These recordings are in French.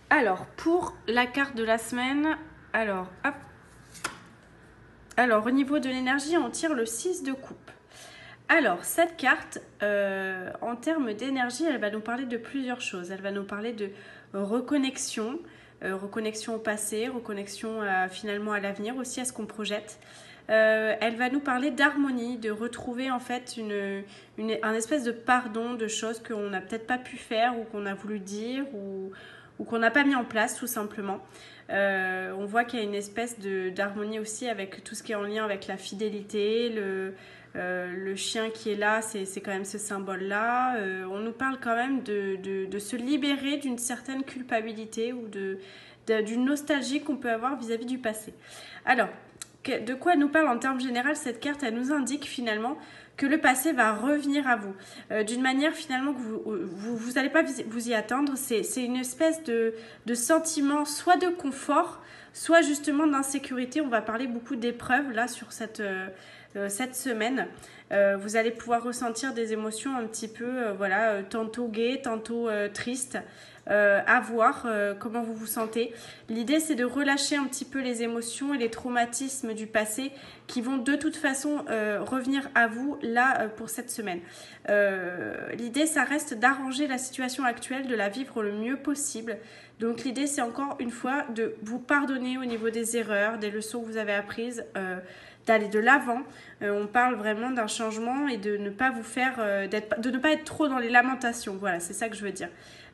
Alors, pour la carte de la semaine, alors, hop. Alors, au niveau de l'énergie, on tire le 6 de coupe. Alors, cette carte, en termes d'énergie, elle va nous parler de plusieurs choses. Elle va nous parler de reconnexion, reconnexion au passé, reconnexion finalement à l'avenir, aussi à ce qu'on projette. Elle va nous parler d'harmonie, de retrouver en fait un espèce de pardon de choses qu'on n'a peut-être pas pu faire ou qu'on a voulu dire ou qu'on n'a pas mis en place tout simplement. On voit qu'il y a une espèce d'harmonie aussi avec tout ce qui est en lien avec la fidélité, le chien qui est là, c'est quand même ce symbole-là. On nous parle quand même de se libérer d'une certaine culpabilité ou d'une nostalgie qu'on peut avoir vis-à-vis du passé. Alors, de quoi elle nous parle en termes généraux cette carte? Elle nous indique finalement que le passé va revenir à vous. D'une manière finalement que vous n'allez pas vous y attendre. C'est une espèce de sentiment soit de confort, soit justement d'insécurité. On va parler beaucoup d'épreuves là sur cette semaine. Vous allez pouvoir ressentir des émotions un petit peu, voilà, tantôt gaies, tantôt tristes. À voir comment vous vous sentez. L'idée, c'est de relâcher un petit peu les émotions et les traumatismes du passé qui vont de toute façon revenir à vous là pour cette semaine. L'idée, ça reste d'arranger la situation actuelle, de la vivre le mieux possible. Donc l'idée, c'est encore une fois de vous pardonner au niveau des erreurs, des leçons que vous avez apprises, d'aller de l'avant. On parle vraiment d'un changement et de ne pas vous faire, de ne pas être trop dans les lamentations. Voilà, c'est ça que je veux dire.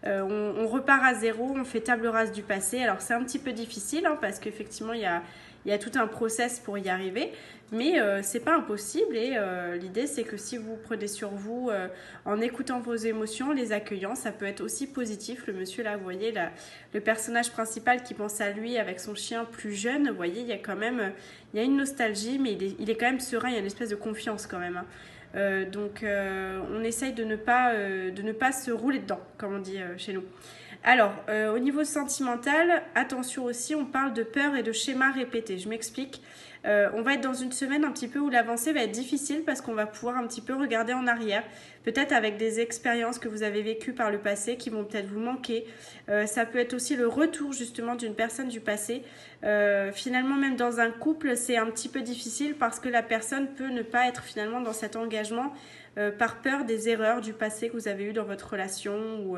On repart à zéro, on fait table rase du passé. Alors c'est un petit peu difficile hein, parce qu'effectivement il y a tout un process pour y arriver, mais c'est pas impossible et l'idée c'est que si vous prenez sur vous en écoutant vos émotions, les accueillant, ça peut être aussi positif. Le monsieur là, vous voyez, le personnage principal qui pense à lui avec son chien plus jeune, vous voyez, il y a quand même il y a une nostalgie, mais il est quand même serein, il y a une espèce de confiance quand même. Hein. Donc on essaye de ne pas se rouler dedans, comme on dit chez nous. Alors, au niveau sentimental, attention aussi, on parle de peur et de schémas répétés. Je m'explique. On va être dans une semaine un petit peu où l'avancée va être difficile parce qu'on va pouvoir un petit peu regarder en arrière, peut-être avec des expériences que vous avez vécues par le passé qui vont peut-être vous manquer. Ça peut être aussi le retour justement d'une personne du passé. Finalement, même dans un couple, c'est un petit peu difficile parce que la personne peut ne pas être finalement dans cet engagement par peur des erreurs du passé que vous avez eues dans votre relation ou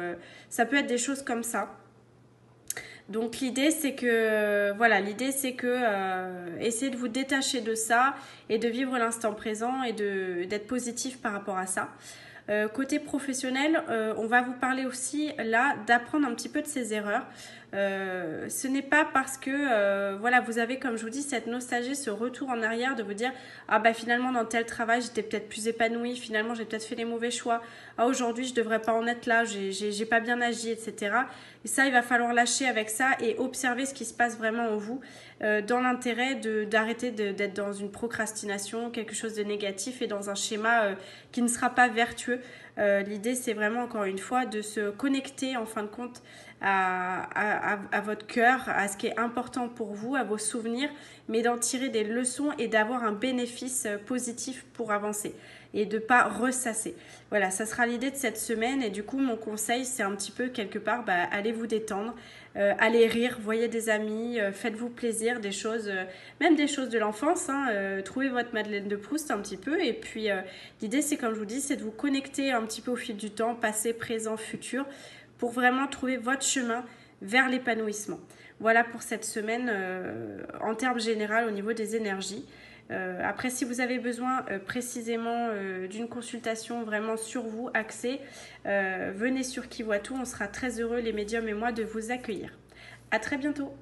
ça peut être des choses comme ça. Donc l'idée c'est que essayez de vous détacher de ça et de vivre l'instant présent et d'être positif par rapport à ça. Côté professionnel, on va vous parler aussi là d'apprendre un petit peu de ses erreurs. Ce n'est pas parce que voilà, vous avez, comme je vous dis, cette nostalgie, ce retour en arrière de vous dire ah bah finalement dans tel travail j'étais peut-être plus épanouie, finalement j'ai peut-être fait les mauvais choix, ah aujourd'hui je devrais pas en être là, j'ai pas bien agi, etc. Et ça, il va falloir lâcher avec ça et observer ce qui se passe vraiment en vous dans l'intérêt d'arrêter d'être dans une procrastination, quelque chose de négatif et dans un schéma qui ne sera pas vertueux. L'idée, c'est vraiment, encore une fois, de se connecter, en fin de compte, à votre cœur, à ce qui est important pour vous, à vos souvenirs, mais d'en tirer des leçons et d'avoir un bénéfice positif pour avancer et de ne pas ressasser. Voilà, ça sera l'idée de cette semaine et du coup, mon conseil, c'est un petit peu, quelque part, allez vous détendre, allez rire, voyez des amis, faites-vous plaisir, des choses, même des choses de l'enfance, hein, trouvez votre Madeleine de Proust un petit peu et puis l'idée, c'est comme je vous dis, c'est de vous connecter un petit peu au fil du temps, passé, présent, futur, pour vraiment trouver votre chemin vers l'épanouissement. Voilà pour cette semaine en termes généraux au niveau des énergies. Après, si vous avez besoin précisément d'une consultation vraiment sur vous, axée, venez sur Qui voit tout. On sera très heureux, les médiums et moi, de vous accueillir. À très bientôt.